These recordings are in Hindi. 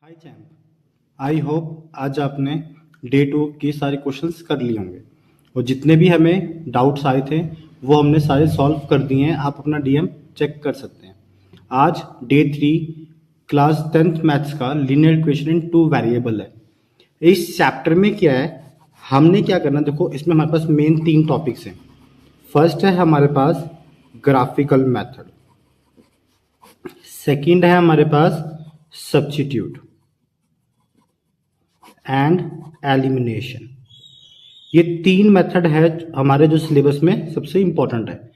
हाय चैम्प, आई होप आज आपने डे 2 की सारे क्वेश्चंस कर लिए होंगे और जितने भी हमें डाउट्स आए थे वो हमने सारे सॉल्व कर दिए हैं। आप अपना डीएम चेक कर सकते हैं। आज डे 3 क्लास 10th मैथ्स का लीनियर इक्वेशन इन 2 वेरिएबल है। इस चैप्टर में क्या है, हमने क्या करना, देखो इसमें हमारे पास मेन 3 टॉपिक्स हैं। फर्स्ट है हमारे पास ग्राफिकल मेथड, सेकंड है हमारे पास सब्स्टिट्यूट एंड एलिमिनेशन। ये 3 मेथड है हमारे जो सिलेबस में सबसे इंपॉर्टेंट है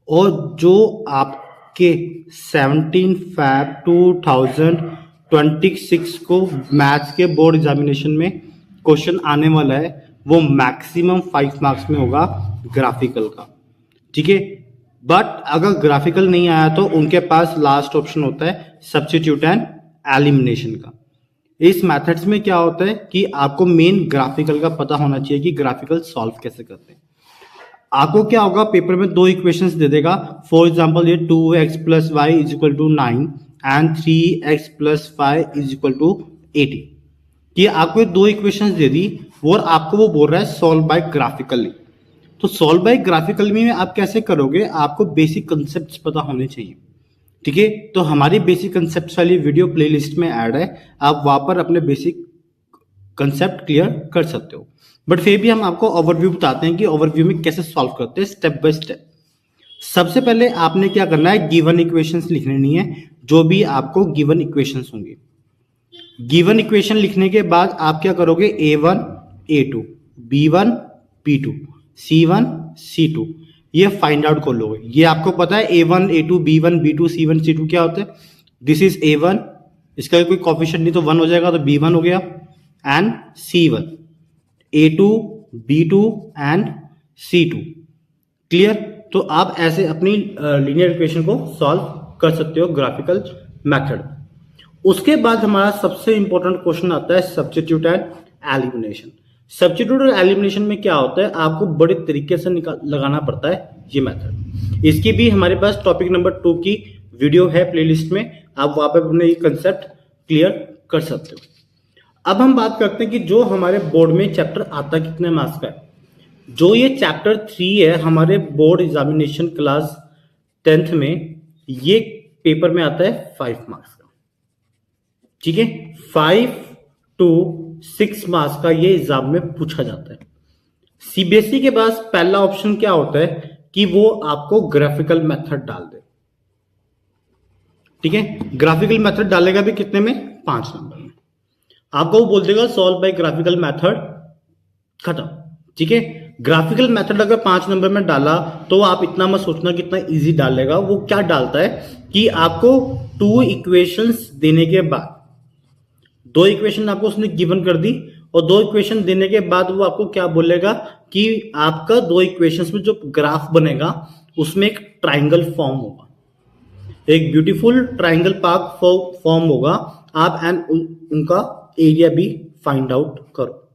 और जो आपके 17 फैब 2026 को मैथ्स के बोर्ड एग्जामिनेशन में क्वेश्चन आने वाला है। वो मैक्सिमम 5 मार्क्स में होगा ग्राफिकल का, ठीक है। बट अगर ग्राफिकल नहीं आया तो उनके पास लास्ट ऑप्शन होता है सब्स्टिट्यूट एंड एलिमिनेशन का। इस मेथड्स में क्या होता है कि आपको मेन ग्राफिकल का पता होना चाहिए कि ग्राफिकल सॉल्व कैसे करते हैं। आपको क्या होगा, पेपर में 2 इक्वेशंस दे देगा। फॉर एग्जांपल ये 2x + y = 9 एंड 3x + 5 = 80। ये आपको 2 इक्वेशंस दे दी और आपको वो बोल रहा है सॉल्व बाय ग्राफिकली। तो सॉल्व बाय ग्राफिकल में आप कैसे करोगे, आपको बेसिक कंसेप्ट पता होने चाहिए, ठीक है। तो हमारी बेसिक कंसेप्ट वाली वीडियो प्लेलिस्ट में ऐड है, आप वहां पर अपने बेसिक कंसेप्ट क्लियर कर सकते हो। बट फिर भी हम आपको ओवरव्यू बताते हैं कि ओवरव्यू में कैसे सॉल्व करते हैं स्टेप बाय स्टेप। सबसे पहले आपने क्या करना है, गिवन इक्वेशंस लिख लेनी है, जो भी आपको गिवन इक्वेशंस होंगे। गिवन इक्वेशन लिखने के बाद आप क्या करोगे, a1 a2 b1 b2 c1 c2 ये फाइंड आउट कर लोगे। ये आपको पता है a1 a2 b1 b2 c1 c2 क्या होता है। दिस इज a1, इसका कोई कोफिशिएंट नहीं तो 1 हो जाएगा, तो b1 हो गया and c1, a2 b2 and c2। Clear. तो आप ऐसे अपनी लीनियर इक्वेशन को सॉल्व कर सकते हो ग्राफिकल मेथड। उसके बाद हमारा सबसे इंपॉर्टेंट क्वेश्चन आता है सब्स्टिट्यूट एंड एलिमिनेशन। सब्स्टिट्यूट और एलिमिनेशन में क्या होता है, आपको बड़े तरीके से लगाना पड़ता है ये मेथड। इसकी भी हमारे पास टॉपिक नंबर 2 की वीडियो है प्लेलिस्ट में, आप वहां पर अपने ये कंसेप्ट क्लियर कर सकते हो। अब हम बात करते हैं कि जो हमारे बोर्ड में चैप्टर आता कितने मार्क्स का है। जो ये चैप्टर 3 है हमारे बोर्ड एग्जामिनेशन क्लास 10th में, ये पेपर में आता है 5 मार्क्स का, ठीक है। 5 to 6 मार्क्स का ये एग्जाम में पूछा जाता है। सीबीएसई के पास पहला ऑप्शन क्या होता है कि वो आपको ग्राफिकल मेथड डाल दे, ठीक है। ग्राफिकल मेथड डालेगा भी कितने में, 5 नंबर में। आपको वो बोल देगा सॉल्व बाय ग्राफिकल मेथड, खत्म, ठीक है। ग्राफिकल मेथड अगर 5 नंबर में डाला तो आप इतना मत सोचना कितना इजी डालेगा। वो क्या डालता है कि आपको 2 इक्वेशंस देने के बाद, 2 इक्वेशन आपको उसने गिवन कर दी और 2 इक्वेशन देने के बाद वो आपको क्या बोलेगा कि आपका 2 इक्वेशंस में जो ग्राफ बनेगा उसमें एक ट्राइंगल फॉर्म होगा, एक ब्यूटीफुल ट्राइंगल पार्क फॉर्म होगा। आप एंड उनका एरिया भी फाइंड आउट करो,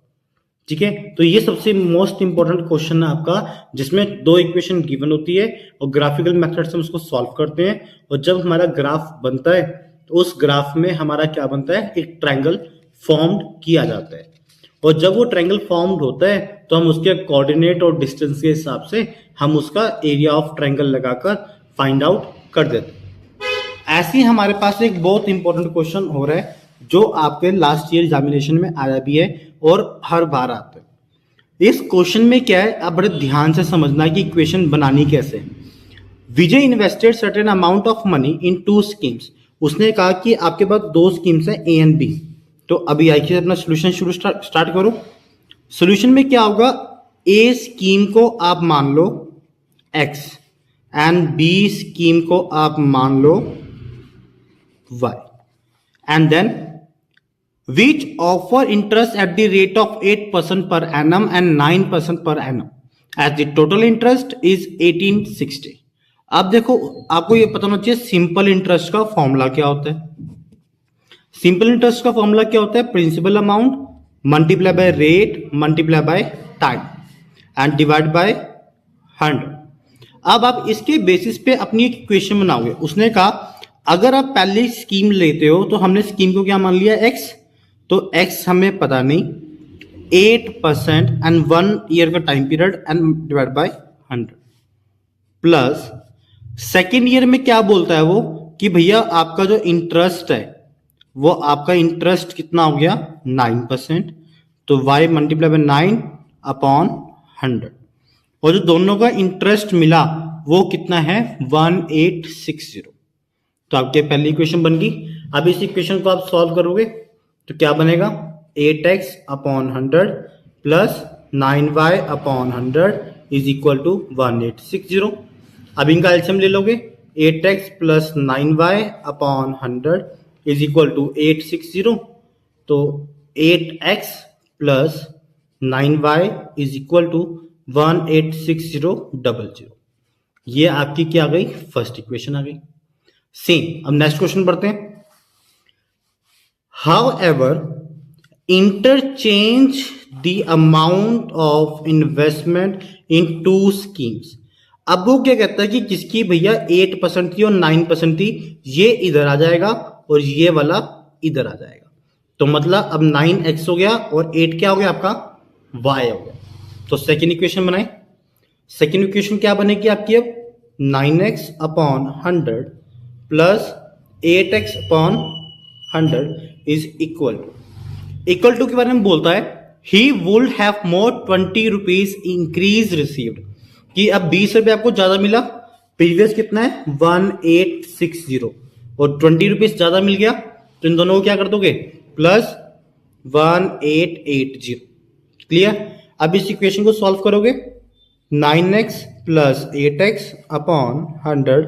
ठीक है। तो ये सबसे मोस्ट इंपॉर्टेंट क्वेश्चन है आपका, जिसमें 2 इक्वेशन गिवन होती है और ग्राफिकल मेथड से हम उसको सॉल्व करते हैं। और जब हमारा ग्राफ बनता है तो उस ग्राफ में हमारा क्या बनता है, एक ट्रायंगल फॉर्म्ड किया जाता है। और जब वो ट्रायंगल फॉर्म्ड होता है तो हम उसके कोऑर्डिनेट और डिस्टेंस के हिसाब से हम उसका एरिया ऑफ ट्रायंगल लगाकर फाइंड आउट कर देते हैं। ऐसे ही हमारे पास एक बहुत इंपॉर्टेंट क्वेश्चन हो रहा है जो आपके लास्ट ईयर एग्जामिनेशन में आया भी है और हर बार आता है। इस क्वेश्चन में क्या है, आप बड़े ध्यान से समझना कि इक्वेशन बनानी कैसे है। Vijay invested certain amount of money in 2 schemes. उसने कहा कि आपके पास 2 स्कीम्स हैं ए एंड बी। तो अभी आइए अपना सोल्यूशन शुरू स्टार्ट करो। सोल्यूशन में क्या होगा, ए स्कीम को आप मान लो x एंड बी स्कीम को आप मान लो y and then which offer interest at the rate of 8% per annum and 9% per annum as the total interest is 1860। अब देखो आपको ये पता होना चाहिए सिंपल इंटरेस्ट का फॉर्मूला क्या होता है। सिंपल इंटरेस्ट का फॉर्मूला क्या होता है, principal amount multiply by rate multiply by time and divide by 100। अब आप इसके बेसिस पे अपनी एक इक्वेशन बनाओगे। उसने कहा अगर आप पहली स्कीम लेते हो तो हमने स्कीम को क्या मान लिया, x, तो x हमें पता नहीं, 8% एंड 1 ईयर का time period and divide by 100 plus second year में क्या बोलता है वो कि भैया आपका जो इंटरेस्ट है वो आपका इंटरेस्ट कितना हो गया 9%, तो y मल्टीप्लाई बाय 9 अपॉन 100 और जो दोनों का इंटरेस्ट मिला वो कितना है 1860। तो आपके पहली इक्वेशन बन गई। अब इस इक्वेशन को आप सॉल्व करोगे तो क्या बनेगा 8x upon 100 plus 9y upon 100 is equal to 1860। अब इनका एलसीएम ले लोगे 8x plus 9y upon 100 is equal to 860। तो 8x plus 9y is equal to 186000। ये आपकी क्या आ गई फर्स्ट इक्वेशन आ गई। सेम अब नेक्स्ट क्वेश्चन पढ़ते हैं। However, interchange the amount of investment in two schemes। अब वो क्या कहता है कि जिसकी भैया 8% थी और 9% थी, ये इधर आ जाएगा और ये वाला इधर आ जाएगा। तो मतलब अब 9x हो गया और 8 क्या हो गया आपका y हो गया। तो सेकेंड इक्वेशन बनाए। सेकेंड इक्वेशन क्या बनेगी आपकी अब 9x upon 100 plus 8x upon 100 is equal to के बारे में बोलता है he would have more 20 rupees increase received, कि अब 20 रुपये आपको ज्यादा मिला, प्रीवियस कितना है 1860 और 20 रुपीज ज्यादा मिल गया, तो इन दोनों को क्या कर दोगे प्लस 1880। क्लियर। अब इस इक्वेशन को सॉल्व करोगे 9x plus 8x upon 100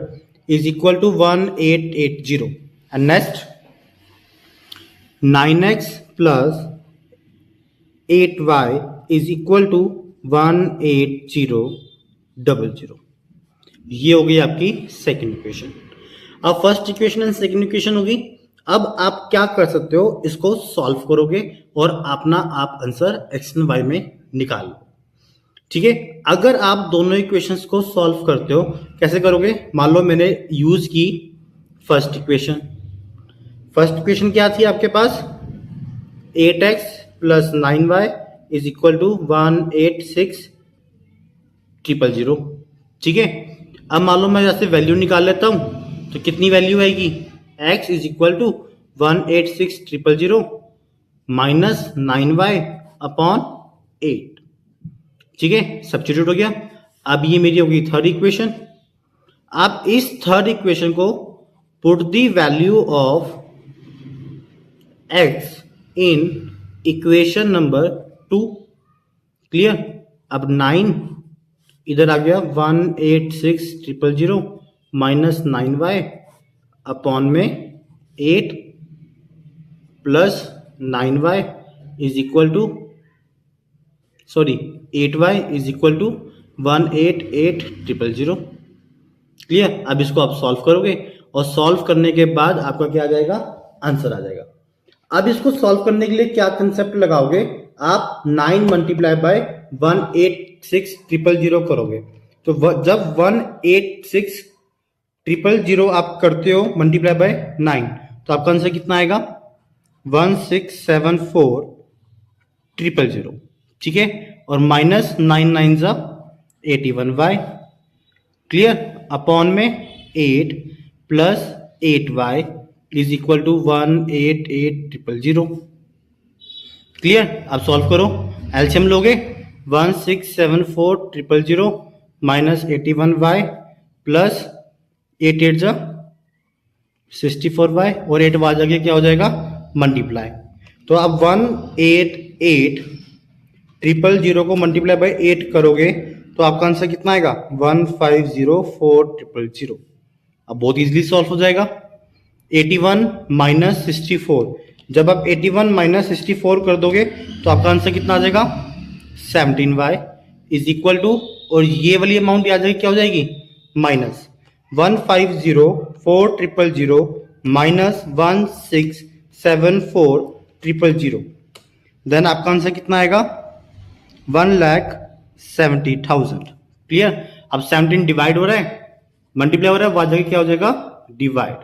is equal to 1880 and next 9x plus 8y is equal to 18000। ये हो गई आपकी सेकेंड इक्वेशन। अब first equation and second equation होगी। अब आप क्या कर सकते हो, इसको सॉल्व करोगे और अपना आप आंसर x एंड y में निकाल लो। ठीक है। अगर आप दोनों इक्वेशंस को सॉल्व करते हो कैसे करोगे, मान लो मैंने यूज की फर्स्ट इक्वेशन। फर्स्ट इक्वेशन क्या थी आपके पास 8x plus 9y is equal to 186000। ठीक है। अब मान लो मैं जैसे वैल्यू निकाल लेता हूं तो कितनी वैल्यू आएगी x is equal to 186000 minus 9y upon 8। ठीक है, सब्स्टिट्यूट हो गया। अब ये मेरी होगी थर्ड इक्वेशन। अब इस थर्ड इक्वेशन को put the value of x in equation number 2। Clear. अब 9 इधर आ गया 186000 माइनस 9y अपॉन में 8 plus 9y is equal to 8y is equal to 188000। Clear. अब इसको आप सॉल्व करोगे और सॉल्व करने के बाद आपका क्या आ जाएगा आंसर आ जाएगा। अब इसको सॉल्व करने के लिए क्या कंसेप्ट लगाओगे आप 9 मल्टीप्लाई बाय 186000 करोगे। तो जब 186000 आप करते हो मल्टीप्लाई बाय 9 तो आपका आंसर कितना आएगा 1674000। ठीक है। और माइनस 9 9 जा 81y। क्लियर। अपॉन में 8 plus 8y is equal to 188000। Clear. अब सॉल्व करो, एलसीएम लोगे 1674000 माइनस 81y प्लस 8 8 जा 64y और 8 बार जाके क्या हो जाएगा मल्टीप्लाई। तो अब 1880000 को मल्टीप्लाई बाय 8 करोगे तो आपका आंसर कितना आएगा 1504000। अब बहुत इजीली सॉल्व हो जाएगा। 81 माइनस 64, जब आप 81 माइनस 64 कर दोगे तो आपका आंसर कितना आ जाएगा 17y इज इक्वल टू, और ये वाली अमाउंट आ जाएगी क्या हो जाएगी माइनस 1504000 माइनस 1674000। देन आपका आंसर कितना आएगा 1,70,000। क्लियर। अब 17 डिवाइड हो रहा है, मल्टीप्लाई हो रहा है, वहां जाके क्या हो जाएगा डिवाइड।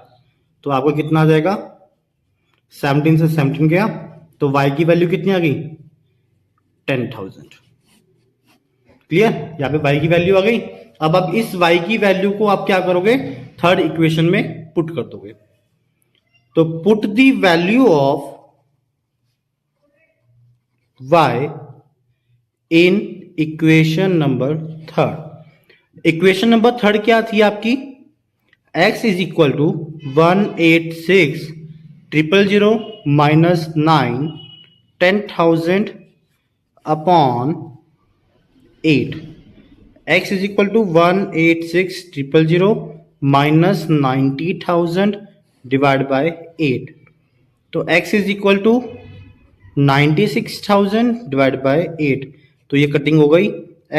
तो आपको कितना आ जाएगा 17 से 17 गया तो y की वैल्यू कितनी आ गई 10,000। क्लियर, यहाँ पे y की वैल्यू आ गई। अब आप इस y की वैल्यू को आप क्या करोगे, थर्ड इक्वेशन में पुट कर दोगे। तो put the value of y in equation number third. Equation number third क्या थी आपकी, x is equal to 186,000 minus 9 10,000 upon 8। x is equal to 186,000 minus 90,000 divide by 8। तो x is equal to 96,000 divide by 8। तो ये कटिंग हो गई,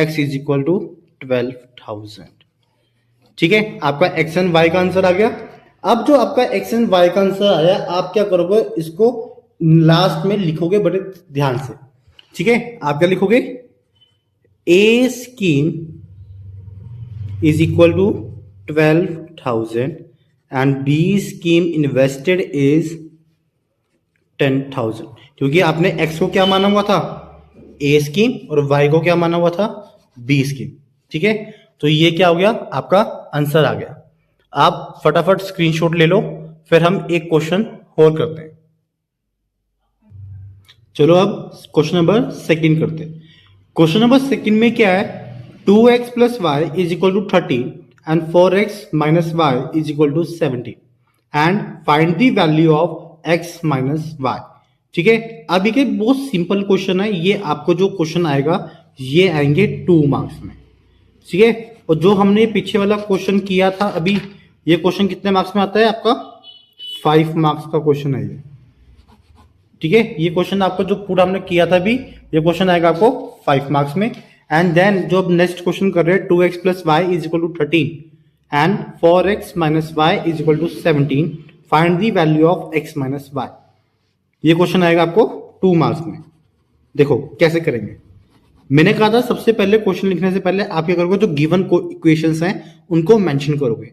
x इज इक्वल टू 12,000। ठीक है, आपका x एंड y का आंसर आ गया। अब जो आपका x एंड y का आंसर आया, आप क्या करोगे, इसको लास्ट में लिखोगे बड़े ध्यान से। ठीक है, आप क्या लिखोगे, A scheme is equal to 12,000 and B scheme invested is 10,000। क्योंकि आपने x को क्या माना हुआ था, A स्कीम, और y को क्या माना हुआ था, B स्कीम। ठीक है, तो ये क्या हो गया, आपका आंसर आ गया। आप फटाफट स्क्रीनशॉट ले लो, फिर हम एक क्वेश्चन और करते हैं। चलो अब क्वेश्चन नंबर सेकंड करते हैं। क्वेश्चन नंबर सेकंड में क्या है, 2x plus Y is equal to 30 and 4x minus Y is equal to 70 and find the value of x minus Y. ठीक है, अब ये बहुत सिंपल क्वेश्चन है, ये आपको जो क्वेश्चन आएगा ये आएंगे 2 मार्क्स में। ठीक है, और जो हमने पीछे वाला क्वेश्चन किया था अभी, ये क्वेश्चन कितने मार्क्स में आता है आपका, 5 मार्क्स का क्वेश्चन है ये। ठीक है, ये क्वेश्चन आपको जो पूरा हमने किया था अभी, ये क्वेश्चन आएगा आपको 5 मार्क्स में। एंड देन जो अब नेक्स्ट क्वेश्चन कर रहे हैं, 2x plus Y is equal to 13 and 4x minus Y is equal to 17 find the value of x minus Y. ये क्वेश्चन आएगा आपको 2 मार्क्स में। देखो कैसे करेंगे, मैंने कहा था सबसे पहले क्वेश्चन लिखने से पहले आप क्या करोगे, जो गिवन इक्वेशंस हैं उनको मेंशन करोगे।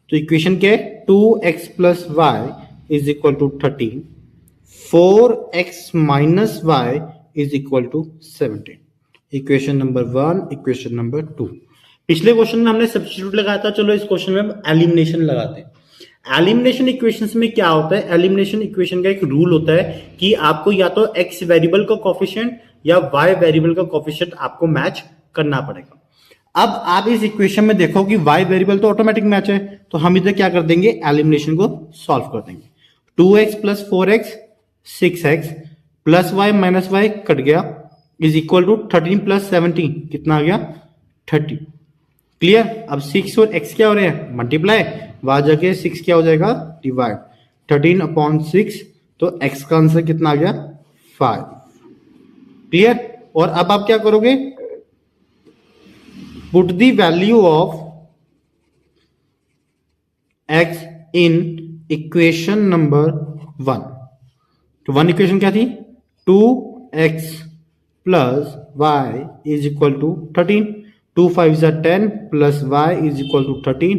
तो इक्वेशन क्या है, 2x plus Y is equal to 13, 4x minus Y is equal to 17। Equation number 1, equation number 2। पिछले क्वेश्चन में हमने सब्स्टिट्यूट लगाया था, चलो इस क्वेश्चन में हम एलिमिनेशन लगाते हैं। एलिमिनेशन इक्वेशंस में क्या होता है, एलिमिनेशन इक्वेशन का एक रूल होता है कि आपको या तो x वेरिएबल का कोफिशिएंट या y वेरिएबल का कोफिशिएंट आपको मैच करना पड़ेगा। अब आप इस इक्वेशन में देखो कि y वेरिएबल तो ऑटोमेटिक मैच है, तो हम इधर क्या कर देंगे, एलिमिनेशन को सॉल्व कर देंगे। 2x plus 4x 6x plus y minus y cut गया इज इक्वल टू 13 प्लस 17 कितना आ गया 30। क्लियर, अब 6 और x क्या हो रहे हैं, मल्टीप्लाई, वहां जाके 6 क्या हो जाएगा, डिवाइड, 13 अपॉन 6, तो x का आंसर कितना आ गया 5। क्लियर, और अब आप क्या करोगे, put the value of x in equation number 1। तो 1 इक्वेशन क्या थी, 2x plus Y is equal to 13, 2 5 जा 10 plus Y is equal to 13,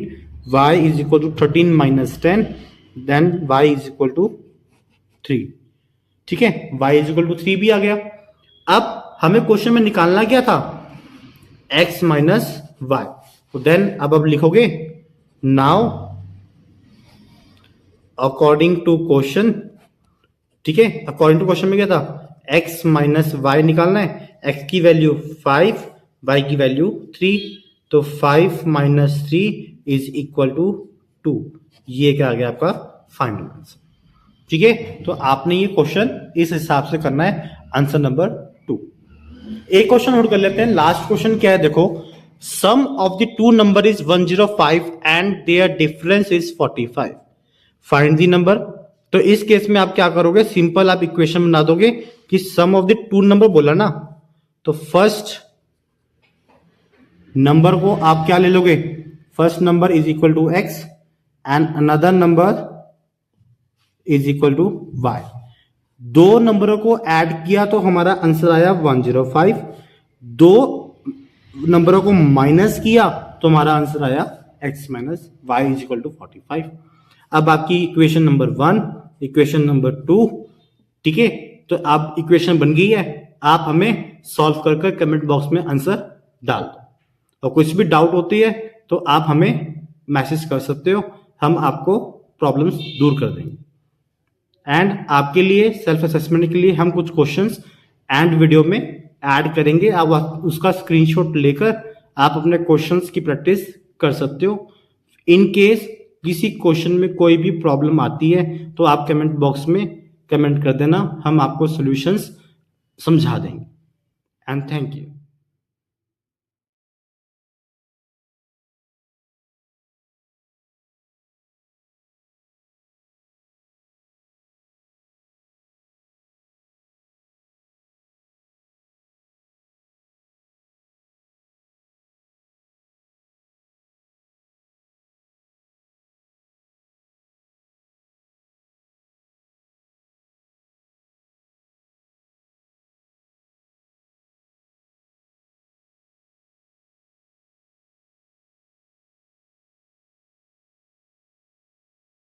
y is equal to 13 minus 10, then y is equal to 3। ठीक है, y इज इक्वल टू 3 भी आ गया। अब हमें क्वेश्चन में निकालना क्या था, x माइनस वाई। तो देन अब लिखोगे, नाउ अकॉर्डिंग टू क्वेश्चन। ठीक है, अकॉर्डिंग टू क्वेश्चन में क्या था, x माइनस वाई निकालना है, x की वैल्यू 5, y की वैल्यू 3, तो 5 माइनस 3 इज इक्वल टू 2। ये क्या आ गया आपका फाइनल आंसर। ठीक है, तो आपने ये क्वेश्चन इस हिसाब से करना है, आंसर नंबर 2। एक क्वेश्चन और कर लेते हैं, लास्ट क्वेश्चन क्या है, देखो, sum of the two number is 105 and their difference is 45, find the number. तो इस केस में आप क्या करोगे, सिंपल आप इक्वेशन बना दोगे कि सम ऑफ द टू नंबर बोला ना, तो फर्स्ट नंबर को आप क्या ले लोगे, first number is equal to x and another number is equal to y। दो नंबरों को ऐड किया तो हमारा आंसर आया 105, दो नंबरों को माइनस किया तो हमारा आंसर आया x minus Y is equal to 45। अब आपकी इक्वेशन नंबर 1, इक्वेशन नंबर 2, ठीक है, तो आप इक्वेशन बन गई है, आप हमें सॉल्व कर कर कमेंट बॉक्स में आंसर डाल दो, और कुछ भी डाउट होती है तो आप हमें मैसेज कर सकते हो, हम आपको प्रॉब्लम्स दूर कर देंगे। एंड आपके लिए सेल्फ असेसमेंट के लिए हम कुछ क्वेश्चंस एंड वीडियो में ऐड करेंगे, आप उसका स्क्रीनशॉट लेकर आप अपने क्वेश्चंस की प्रैक्टिस कर सकते हो। इन केस किसी क्वेश्चन में कोई भी प्रॉब्लम आती है तो आप कमेंट बॉक्स में कमेंट कर देना, हम आपको सॉल्यूशंस समझा देंगे। And thank you.